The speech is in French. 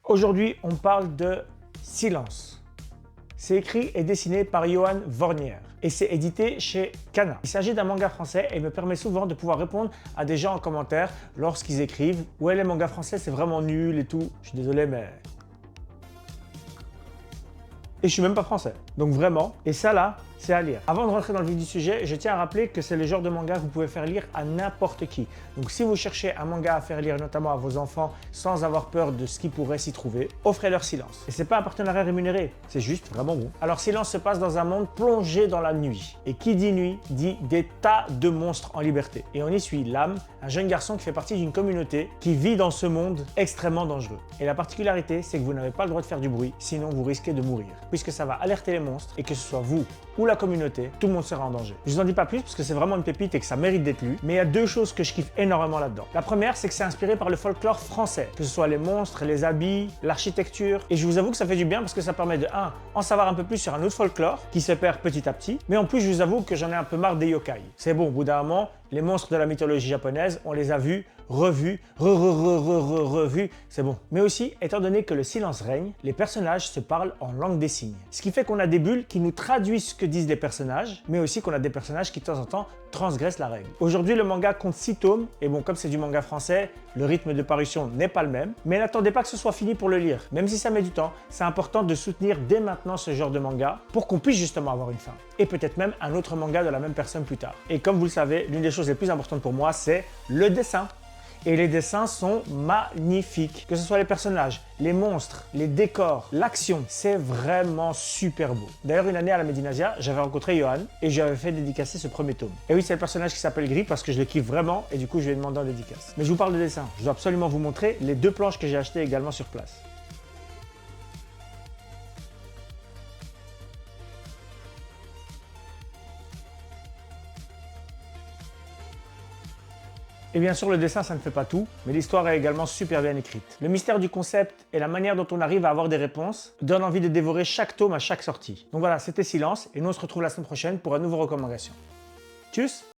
Aujourd'hui, on parle de Silence. C'est écrit et dessiné par Johan Vornier et c'est édité chez Kana. Il s'agit d'un manga français et me permet souvent de pouvoir répondre à des gens en commentaire lorsqu'ils écrivent « Ouais, les mangas français, c'est vraiment nul et tout. Je suis désolé, mais... » Et je suis même pas français. Donc vraiment, et ça là, c'est à lire. Avant de rentrer dans le vif du sujet, je tiens à rappeler que c'est le genre de manga que vous pouvez faire lire à n'importe qui. Donc si vous cherchez un manga à faire lire notamment à vos enfants sans avoir peur de ce qu'ils pourraient s'y trouver, offrez-leur Silence. Et c'est pas un partenariat rémunéré, c'est juste vraiment bon. Alors Silence se passe dans un monde plongé dans la nuit. Et qui dit nuit, dit des tas de monstres en liberté. Et on y suit Lam, un jeune garçon qui fait partie d'une communauté qui vit dans ce monde extrêmement dangereux. Et la particularité, c'est que vous n'avez pas le droit de faire du bruit, sinon vous risquez de mourir. Puisque ça va alerter les monstres et que ce soit vous ou la communauté, tout le monde sera en danger. Je vous en dis pas plus parce que c'est vraiment une pépite et que ça mérite d'être lu, mais il y a deux choses que je kiffe énormément là-dedans. La première, c'est que c'est inspiré par le folklore français, que ce soit les monstres, les habits, l'architecture, et je vous avoue que ça fait du bien parce que ça permet de 1. En savoir un peu plus sur un autre folklore qui se perd petit à petit, mais en plus je vous avoue que j'en ai un peu marre des yokai. C'est bon, au bout d'un moment, les monstres de la mythologie japonaise, on les a vus, revus, revus, c'est bon. Mais aussi, étant donné que le silence règne, les personnages se parlent en langue des signes. Ce qui fait qu'on a des bulles qui nous traduisent ce que disent les personnages, mais aussi qu'on a des personnages qui de temps en temps transgressent la règle. Aujourd'hui, le manga compte 6 tomes, et bon, comme c'est du manga français, le rythme de parution n'est pas le même, mais n'attendez pas que ce soit fini pour le lire. Même si ça met du temps, c'est important de soutenir dès maintenant ce genre de manga pour qu'on puisse justement avoir une fin. Et peut-être même un autre manga de la même personne plus tard. Et comme vous le savez, l'une des choses les plus importantes pour moi, c'est le dessin. Et les dessins sont magnifiques. Que ce soit les personnages, les monstres, les décors, l'action, c'est vraiment super beau. D'ailleurs, une année à la Medinasia, j'avais rencontré Johan et j'avais fait dédicacer ce premier tome. Et oui, c'est le personnage qui s'appelle Gris parce que je le kiffe vraiment et du coup, je lui ai demandé en dédicace. Mais je vous parle de dessin. Je dois absolument vous montrer les 2 planches que j'ai achetées également sur place. Et bien sûr, le dessin, ça ne fait pas tout, mais l'histoire est également super bien écrite. Le mystère du concept et la manière dont on arrive à avoir des réponses donnent envie de dévorer chaque tome à chaque sortie. Donc voilà, c'était Silence, et nous on se retrouve la semaine prochaine pour une nouvelle recommandation. Tchuss!